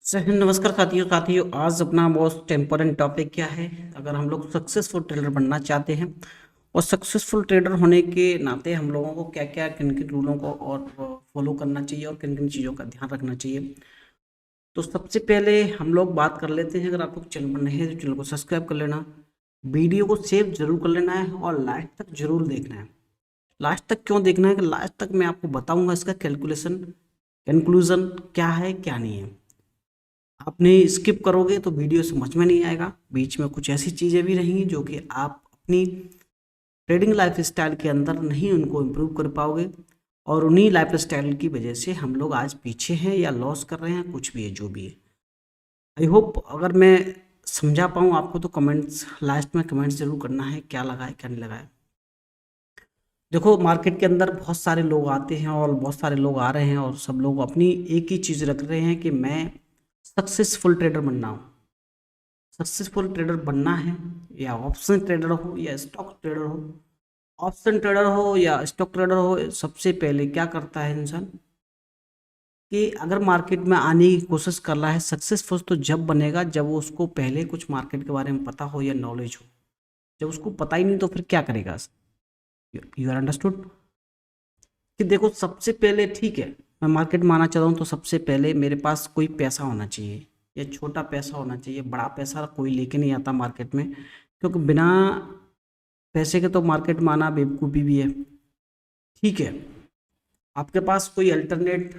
नमस्कार साथियों आज अपना मोस्ट इम्पोर्टेंट टॉपिक क्या है। अगर हम लोग सक्सेसफुल ट्रेडर बनना चाहते हैं और सक्सेसफुल ट्रेडर होने के नाते हम लोगों को क्या क्या किन किन रूलों को और फॉलो करना चाहिए और किन किन चीज़ों का ध्यान रखना चाहिए। तो सबसे पहले हम लोग बात कर लेते हैं। अगर आप लोग चैनल पर नहीं है तो चैनल को सब्सक्राइब कर लेना, वीडियो को सेव जरूर कर लेना है और लास्ट तक जरूर देखना है। लास्ट तक क्यों देखना है कि लास्ट तक मैं आपको बताऊंगा इसका कैलकुलेशन कंक्लूजन क्या है क्या नहीं है। आपने स्किप करोगे तो वीडियो समझ में नहीं आएगा। बीच में कुछ ऐसी चीज़ें भी रहेंगी जो कि आप अपनी ट्रेडिंग लाइफ स्टाइल के अंदर नहीं उनको इम्प्रूव कर पाओगे और उन्हीं लाइफ स्टाइल की वजह से हम लोग आज पीछे हैं या लॉस कर रहे हैं, कुछ भी है जो भी है। आई होप अगर मैं समझा पाऊँ आपको तो कमेंट्स लास्ट में कमेंट्स जरूर करना है क्या लगा है क्या नहीं लगा है। देखो, मार्केट के अंदर बहुत सारे लोग आते हैं और बहुत सारे लोग आ रहे हैं और सब लोग अपनी एक ही चीज़ रख रहे हैं कि मैं सक्सेसफुल ट्रेडर बनना हूँ। सक्सेसफुल ट्रेडर बनना है या ऑप्शन ट्रेडर हो या स्टॉक ट्रेडर हो, ऑप्शन ट्रेडर हो या स्टॉक ट्रेडर हो, सबसे पहले क्या करता है इंसान कि अगर मार्केट में आने की कोशिश कर रहा है सक्सेसफुल तो जब बनेगा जब वो उसको पहले कुछ मार्केट के बारे में पता हो या नॉलेज हो। जब उसको पता ही नहीं तो फिर क्या करेगा। यू आर अंडरस्टूड कि देखो, सबसे पहले ठीक है, मैं मार्केट में आना चाहता हूँ तो सबसे पहले मेरे पास कोई पैसा होना चाहिए या छोटा पैसा होना चाहिए। बड़ा पैसा कोई लेके नहीं आता मार्केट में, क्योंकि बिना पैसे के तो मार्केट में आना बेवकूफ़ी भी है। ठीक है, आपके पास कोई अल्टरनेट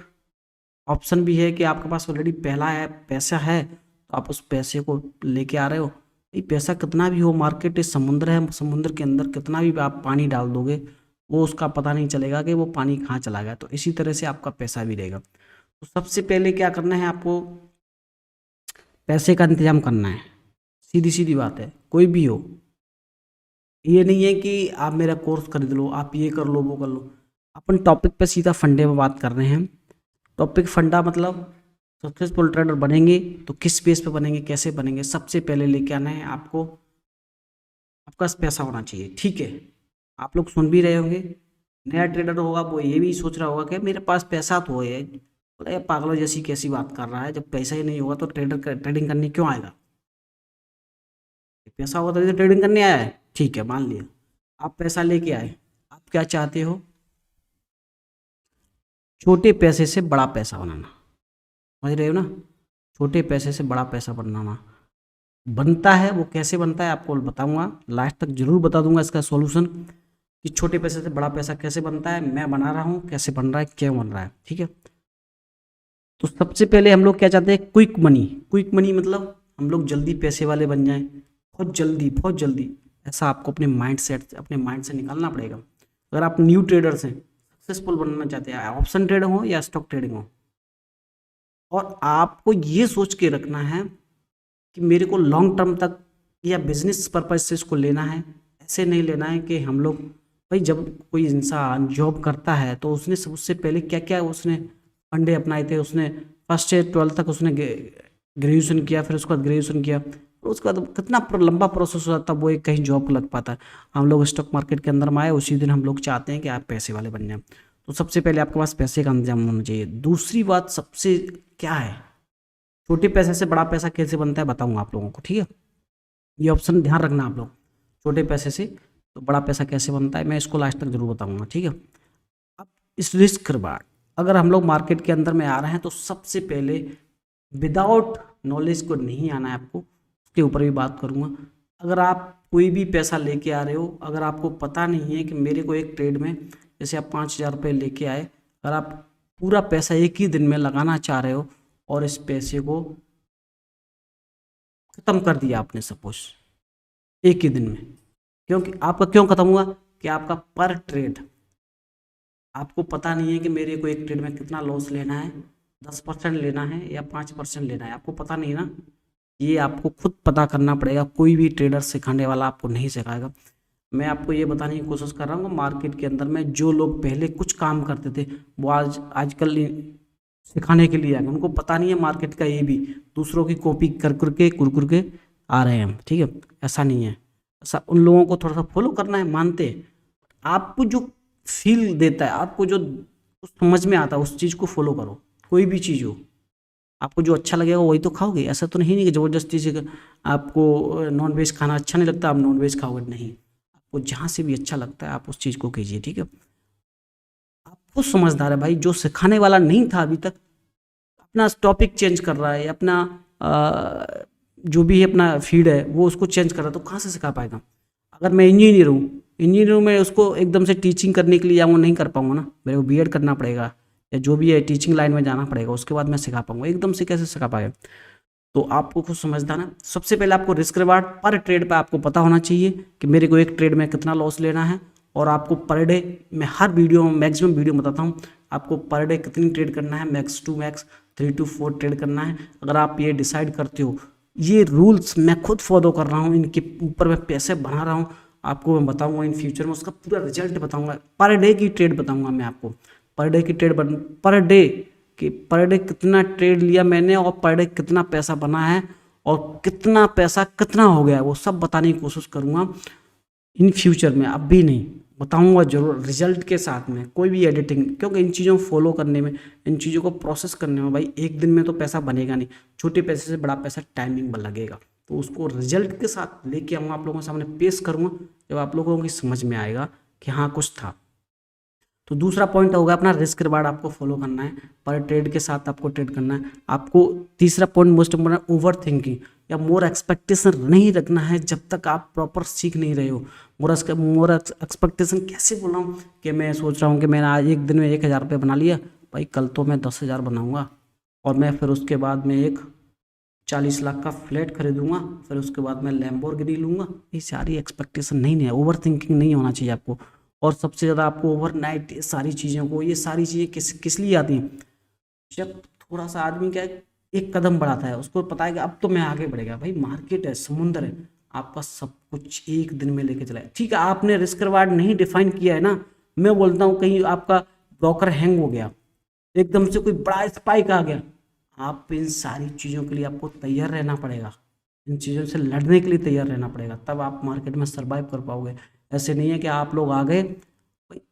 ऑप्शन भी है कि आपके पास ऑलरेडी पहला है पैसा है तो आप उस पैसे को लेके आ रहे हो। ये पैसा कितना भी हो, मार्केट एक समुद्र है, समुद्र के अंदर कितना भी आप पानी डाल दोगे वो उसका पता नहीं चलेगा कि वो पानी कहाँ चला गया। तो इसी तरह से आपका पैसा भी रहेगा। तो सबसे पहले क्या करना है आपको, पैसे का इंतजाम करना है। सीधी सीधी बात है, कोई भी हो। ये नहीं है कि आप मेरा कोर्स खरीद लो, आप ये कर लो वो कर लो। अपन टॉपिक पे सीधा फंडे में बात कर रहे हैं। टॉपिक फंडा मतलब सक्सेसफुल ट्रेडर बनेंगे तो किस बेस पे बनेंगे, कैसे बनेंगे। सबसे पहले लेके आना है आपको, आपका पास पैसा होना चाहिए। ठीक है, आप लोग सुन भी रहे होंगे, नया ट्रेडर होगा वो ये भी सोच रहा होगा कि मेरे पास पैसा तो है। बोला, ये पागलों जैसी कैसी बात कर रहा है, जब पैसा ही नहीं होगा तो ट्रेडिंग करने क्यों आएगा। पैसा होगा तभी तो ट्रेडिंग करने आया है। ठीक है, मान लिया आप पैसा लेके आए, आप क्या चाहते हो, छोटे पैसे से बड़ा पैसा बनाना। समझ रहे हो ना, छोटे पैसे से बड़ा पैसा बनाना बनता है। वो कैसे बनता है आपको बताऊंगा, लास्ट तक जरूर बता दूंगा इसका सॉल्यूशन कि छोटे पैसे से बड़ा पैसा कैसे बनता है, मैं बना रहा हूँ, कैसे बन रहा है, क्यों बन रहा है। ठीक है, तो सबसे पहले हम लोग क्या चाहते हैं, क्विक मनी। क्विक मनी मतलब हम लोग जल्दी पैसे वाले बन जाएं, बहुत जल्दी बहुत जल्दी। ऐसा आपको अपने माइंड सेट से अपने माइंड से निकालना पड़ेगा। अगर आप न्यू ट्रेडर्स हैं, सक्सेसफुल बनना चाहते हैं, ऑप्शन ट्रेड हो या स्टॉक ट्रेडिंग हो, और आपको ये सोच के रखना है कि मेरे को लॉन्ग टर्म तक या बिजनेस पर्पज से इसको लेना है। ऐसे नहीं लेना है कि हम लोग, भाई जब कोई इंसान जॉब करता है तो उसने सबसे पहले क्या क्या उसने फंडे अपनाए थे। उसने फर्स्ट से 12th तक उसने ग्रेजुएशन किया, फिर उसके बाद ग्रेजुएशन किया, और उसके बाद कितना लंबा प्रोसेस हो जाता है, वो एक कहीं जॉब लग पाता है। हम लोग स्टॉक मार्केट के अंदर में आए उसी दिन हम लोग चाहते हैं कि आप पैसे वाले बन जाएं। तो सबसे पहले आपके पास पैसे का इंतजाम होना चाहिए। दूसरी बात सबसे क्या है, छोटे पैसे से बड़ा पैसा कैसे बनता है बताऊंगा आप लोगों को। ठीक है, ये ऑप्शन ध्यान रखना आप लोग, छोटे पैसे से तो बड़ा पैसा कैसे बनता है मैं इसको लास्ट तक जरूर बताऊंगा। ठीक है, अब इस रिस्क रिवार्ड, अगर हम लोग मार्केट के अंदर में आ रहे हैं तो सबसे पहले विदाउट नॉलेज को नहीं आना है आपको, उसके ऊपर भी बात करूंगा। अगर आप कोई भी पैसा लेके आ रहे हो, अगर आपको पता नहीं है कि मेरे को एक ट्रेड में, जैसे आप 5,000 रुपये लेके आए, अगर आप पूरा पैसा एक ही दिन में लगाना चाह रहे हो और इस पैसे को खत्म कर दिया आपने सपोज एक ही दिन में, क्योंकि आपका क्यों खत्म हुआ कि आपका पर ट्रेड, आपको पता नहीं है कि मेरे को एक ट्रेड में कितना लॉस लेना है, 10% लेना है या 5% लेना है, आपको पता नहीं ना। ये आपको खुद पता करना पड़ेगा, कोई भी ट्रेडर सिखाने वाला आपको नहीं सिखाएगा। मैं आपको ये बताने की कोशिश कर रहा हूँ, मार्केट के अंदर में जो लोग पहले कुछ काम करते थे वो आजकल सिखाने के लिए आ गए। उनको पता नहीं है मार्केट का, ये भी दूसरों की कॉपी कर करके कुर के आ रहे हैं हम। ठीक है, ऐसा नहीं है। ऐसा उन लोगों को थोड़ा सा फॉलो करना है, मानते हैं। आपको जो फील देता है, आपको जो समझ में आता है उस चीज़ को फॉलो करो, कोई भी चीज़ हो। आपको जो अच्छा लगेगा वही तो खाओगे। ऐसा तो नहीं कि ज़बरदस्ती से आपको नॉन वेज खाना अच्छा नहीं लगता आप नॉन वेज खाओगे, नहीं। आपको जहाँ से भी अच्छा लगता है आप उस चीज़ को कीजिए, ठीक है। आप खुद समझदार है भाई, जो सिखाने वाला नहीं था अभी तक अपना टॉपिक चेंज कर रहा है, अपना जो भी अपना फीड है वो उसको चेंज कर रहा है, तो कहाँ से सिखा पाएगा। अगर मैं इंजीनियर हूँ, इंजीनियर हूँ, मैं उसको एकदम से टीचिंग करने के लिए जाऊँगा, नहीं कर पाऊंगा ना, मेरे को बीएड करना पड़ेगा या जो भी है टीचिंग लाइन में जाना पड़ेगा, उसके बाद मैं सिखा पाऊंगा। एकदम से कैसे सिखा पाएगा। तो आपको खुद समझना ना, सबसे पहले आपको रिस्क रिवार्ड पर ट्रेड पे आपको पता होना चाहिए कि मेरे को एक ट्रेड में कितना लॉस लेना है। और आपको पर डे, मैं हर वीडियो में मैक्सिमम वीडियो में बताता हूँ आपको पर डे कितनी ट्रेड करना है, max to max 3 to 4 trade करना है। अगर आप ये डिसाइड करते हो, ये रूल्स मैं खुद फॉलो कर रहा हूँ, इनके ऊपर मैं पैसे बना रहा हूँ, आपको मैं बताऊंगा इन फ्यूचर में उसका पूरा रिजल्ट बताऊंगा, पर डे की ट्रेड बताऊंगा मैं आपको, पर डे की ट्रेड पर डे कि पर डे कितना ट्रेड लिया मैंने और पर डे कितना पैसा बना है और कितना पैसा कितना हो गया है, वो सब बताने की कोशिश करूंगा इन फ्यूचर में। अब भी नहीं, बताऊंगा जरूर रिजल्ट के साथ में, कोई भी एडिटिंग, क्योंकि इन चीज़ों को फॉलो करने में, इन चीज़ों को प्रोसेस करने में भाई एक दिन में तो पैसा बनेगा नहीं, छोटे पैसे से बड़ा पैसा टाइमिंग लगेगा। तो उसको रिजल्ट के साथ लेके आऊँगा, आप लोगों के सामने पेश करूँगा, जब आप लोगों की समझ में आएगा कि हाँ कुछ था। तो दूसरा पॉइंट होगा अपना रिस्क रिवार्ड आपको फॉलो करना है, पर ट्रेड के साथ आपको ट्रेड करना है आपको। तीसरा point most important, over thinking या मोर एक्सपेक्टेशन नहीं रखना है जब तक आप प्रॉपर सीख नहीं रहे हो। मोर एक्सपेक्टेशन कैसे बोल रहा हूँ कि मैं सोच रहा हूँ कि मैंने आज एक दिन में 1,000 रुपये बना लिया, भाई कल तो मैं 10,000 बनाऊंगा और मैं फिर उसके बाद में एक 40 लाख का फ्लैट खरीदूंगा, फिर उसके बाद मैं लैम्बोर्गिनी लूंगा। ये सारी एक्सपेक्टेशन नहीं है, ओवर थिंकिंग नहीं होना चाहिए आपको। और सबसे ज़्यादा आपको ओवरनाइट सारी चीज़ों को, ये सारी चीज़ें किस किस लिए आती हैं, जब थोड़ा सा आदमी क्या है, एक कदम बढ़ाता है, उसको पता है कि अब तो मैं आगे बढ़ेगा। भाई मार्केट है, समुंदर है, आपका सब कुछ एक दिन में लेके चला है। ठीक है, आपने रिस्क रिवार्ड नहीं डिफाइन किया है ना, मैं बोलता हूँ कहीं आपका ब्रोकर हैंग हो गया, एकदम से कोई बड़ा स्पाइक आ गया, आप इन सारी चीज़ों के लिए आपको तैयार रहना पड़ेगा, इन चीज़ों से लड़ने के लिए तैयार रहना पड़ेगा, तब आप मार्केट में सर्वाइव कर पाओगे। ऐसे नहीं है कि आप लोग आ गए,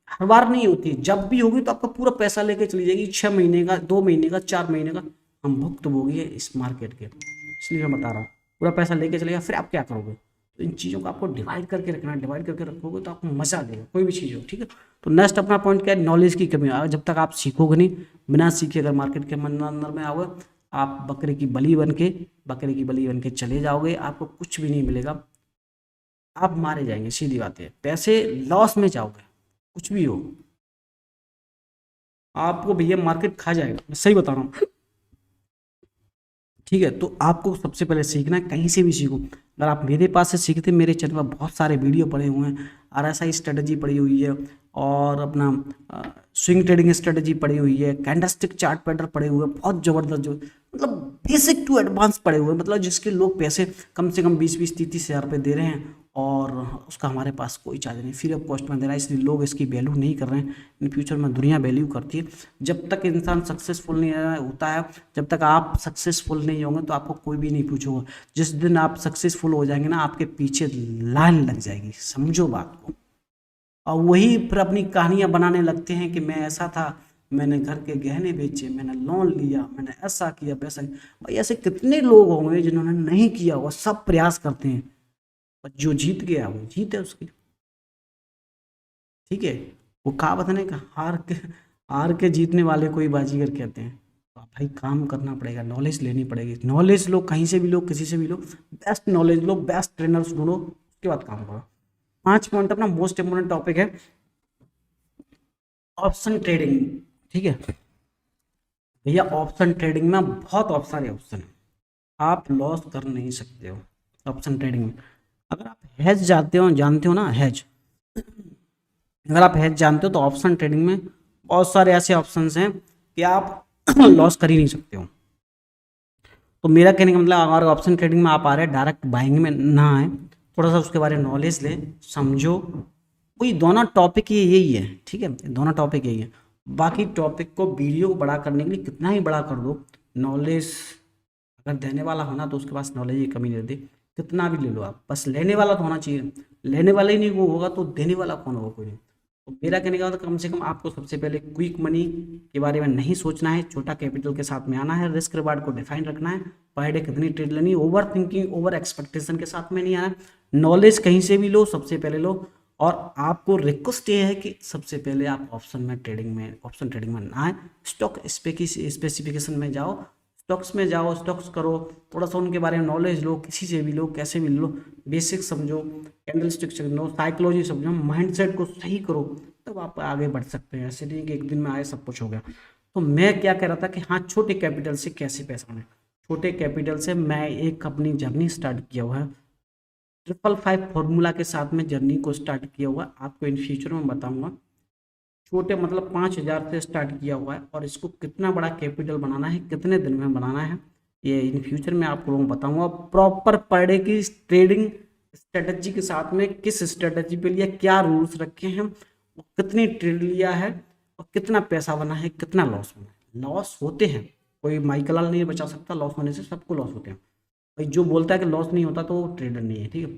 हर बार नहीं होती, जब भी होगी तो आपका पूरा पैसा लेके चली जाएगी, 6 महीने का, 2 महीने का, 4 महीने का हम भुक्तभोगी है इस मार्केट के, इसलिए मैं बता रहा हूँ। पूरा पैसा लेके चलेगा, फिर आप क्या करोगे। तो इन चीज़ों को आपको डिवाइड करके रखना है, डिवाइड करके रखोगे तो आपको मजा आ जाएगा कोई भी चीज़ हो, ठीक है। तो नेक्स्ट अपना पॉइंट क्या है, नॉलेज की कमी। जब तक आप सीखोगे नहीं, बिना सीखे अगर मार्केट के अंदर में आओगे, आप बकरे की बलि बन के चले जाओगे, आपको कुछ भी नहीं मिलेगा, आप मारे जाएंगे, सीधी बात है, पैसे लॉस में जाओगे, कुछ भी हो आपको भैया मार्केट खा जाएगा, मैं सही बता रहा हूँ, ठीक है। तो आपको सबसे पहले सीखना है, कहीं से भी सीखो। अगर आप मेरे पास से सीखते, मेरे चैनल पर बहुत सारे वीडियो पड़े हुए हैं, RSI स्ट्रेटजी पड़ी हुई है और अपना स्विंग ट्रेडिंग स्ट्रेटजी पड़ी हुई है, कैंडलस्टिक चार्ट पैटर्न पड़े हुए हैं, बहुत जबरदस्त, जो मतलब बेसिक टू एडवांस पड़े हुए हैं, मतलब जिसके लोग पैसे कम से कम 20-20, 30-30 हज़ार रुपये दे रहे हैं और उसका हमारे पास कोई चार्ज नहीं, फ्री ऑफ कॉस्ट में दे रहा है, इसलिए लोग इसकी वैल्यू नहीं कर रहे हैं। इन फ्यूचर में दुनिया वैल्यू करती है। जब तक इंसान सक्सेसफुल नहीं होता है, जब तक आप सक्सेसफुल नहीं होंगे तो आपको कोई भी नहीं पूछेगा। जिस दिन आप सक्सेसफुल हो जाएंगे ना, आपके पीछे लाइन लग जाएगी, समझो बात को। और वही फिर अपनी कहानियां बनाने लगते हैं कि मैं ऐसा था, मैंने घर के गहने बेचे, मैंने लोन लिया, मैंने ऐसा किया वैसा किया। भाई ऐसे कितने लोग होंगे जिन्होंने नहीं किया होगा, सब प्रयास करते हैं, और जो जीत गया वो जीत है उसकी, ठीक है। वो कहावत है ना कि हार के जीतने वाले को ही बाजीगर कहते हैं। तो भाई काम करना पड़ेगा, नॉलेज लेनी पड़ेगी, नॉलेज लो, कहीं से भी लो, किसी से भी लो, बेस्ट नॉलेज लो, बेस्ट ट्रेनर्स ढूंढो, उसके बाद काम करो। 5 पॉइंट अपना मोस्ट इंपोर्टेंट टॉपिक है ऑप्शन ट्रेडिंग, ठीक है भैया। ऑप्शन ट्रेडिंग में बहुत सारे ऑप्शन है, आप लॉस कर नहीं सकते हो ऑप्शन ट्रेडिंग में। अगर आप हैज जानते हो ना, हैज, अगर आप हैज जानते हो तो ऑप्शन ट्रेडिंग में बहुत सारे ऐसे ऑप्शंस हैं कि आप लॉस कर ही नहीं सकते हो। तो मेरा कहने का मतलब, अगर ऑप्शन ट्रेडिंग में आप आ रहे हैं, डायरेक्ट बाइंग में ना आए, थोड़ा सा उसके बारे में नॉलेज लें, समझो। वही दोनों टॉपिक ये यही है, ठीक है, दोनों टॉपिक यही है। बाकी टॉपिक को, वीडियो को बड़ा करने के लिए कितना ही बड़ा कर दो, नॉलेज अगर देने वाला होना तो उसके पास नॉलेज की कमी नहीं रहती। कितना भी ले लो आप, बस लेने वाला तो होना चाहिए, लेने वाला ही नहीं वो होगा तो देने वाला कौन होगा, कोई नहीं। तो मेरा कहने का मतलब कम से कम आपको सबसे पहले क्विक मनी के बारे में नहीं सोचना है, छोटा कैपिटल के साथ में आना है, रिस्क रिवार्ड को डिफाइन रखना है, पर डे कितनी ट्रेड लेनी, ओवर थिंकिंग ओवर एक्सपेक्टेशन के साथ में नहीं आना, नॉलेज कहीं से भी लो, सबसे पहले लो। और आपको रिक्वेस्ट ये है कि सबसे पहले आप ऑप्शन ट्रेडिंग में ना आए, स्टॉक स्पेसिफिकेशन में जाओ, स्टॉक्स में जाओ, स्टॉक्स करो, थोड़ा सा उनके बारे में नॉलेज लो, किसी से भी लो, कैसे भी लो, बेसिक समझो, कैंडल स्टिक समझो, साइकोलॉजी समझो, माइंडसेट को सही करो, तब आप आगे बढ़ सकते हैं। ऐसे नहीं कि एक दिन में आए सब कुछ हो गया। तो मैं क्या कह रहा था कि हाँ, छोटे कैपिटल से कैसे पैसा बने। छोटे कैपिटल से मैं एक अपनी जर्नी स्टार्ट किया हुआ है, 555 फॉर्मूला के साथ में जर्नी को स्टार्ट किया हुआ है, आपको इन फ्यूचर में बताऊंगा। छोटे मतलब 5,000 से स्टार्ट किया हुआ है, और इसको कितना बड़ा कैपिटल बनाना है, कितने दिन में बनाना है, ये इन फ्यूचर में आप लोगों को बताऊंगा। प्रॉपर पर डे की ट्रेडिंग स्ट्रेटजी के साथ में किस स्ट्रेटजी पे लिया, क्या रूल्स रखे हैं, और कितनी ट्रेड लिया है, और कितना पैसा बना है, कितना लॉस बना है। लॉस होते हैं, कोई माइकलाल नहीं बचा सकता, लॉस होने से सबको लॉस होते हैं। भाई जो बोलता है कि लॉस नहीं होता तो वो ट्रेडर नहीं है, ठीक है।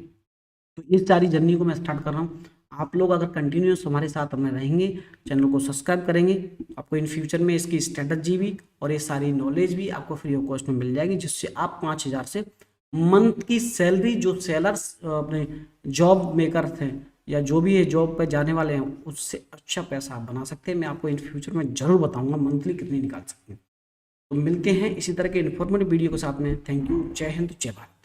तो इस सारी जर्नी को मैं स्टार्ट कर रहा हूँ। आप लोग अगर कंटिन्यूस हमारे साथ में रहेंगे, चैनल को सब्सक्राइब करेंगे, आपको इन फ्यूचर में इसकी स्ट्रेटजी भी और ये सारी नॉलेज भी आपको फ्री ऑफ कॉस्ट में मिल जाएगी, जिससे आप 5,000 से मंथ की सैलरी, जो सेलर्स अपने जॉब मेकर थे या जो भी ये जॉब पर जाने वाले हैं, उससे अच्छा पैसा आप बना सकते हैं। मैं आपको इन फ्यूचर में जरूर बताऊंगा मंथली कितनी निकाल सकते हैं। तो मिलते हैं इसी तरह के इन्फॉर्मेटिव वीडियो के साथ में। थैंक यू, जय हिंद, जय भारत।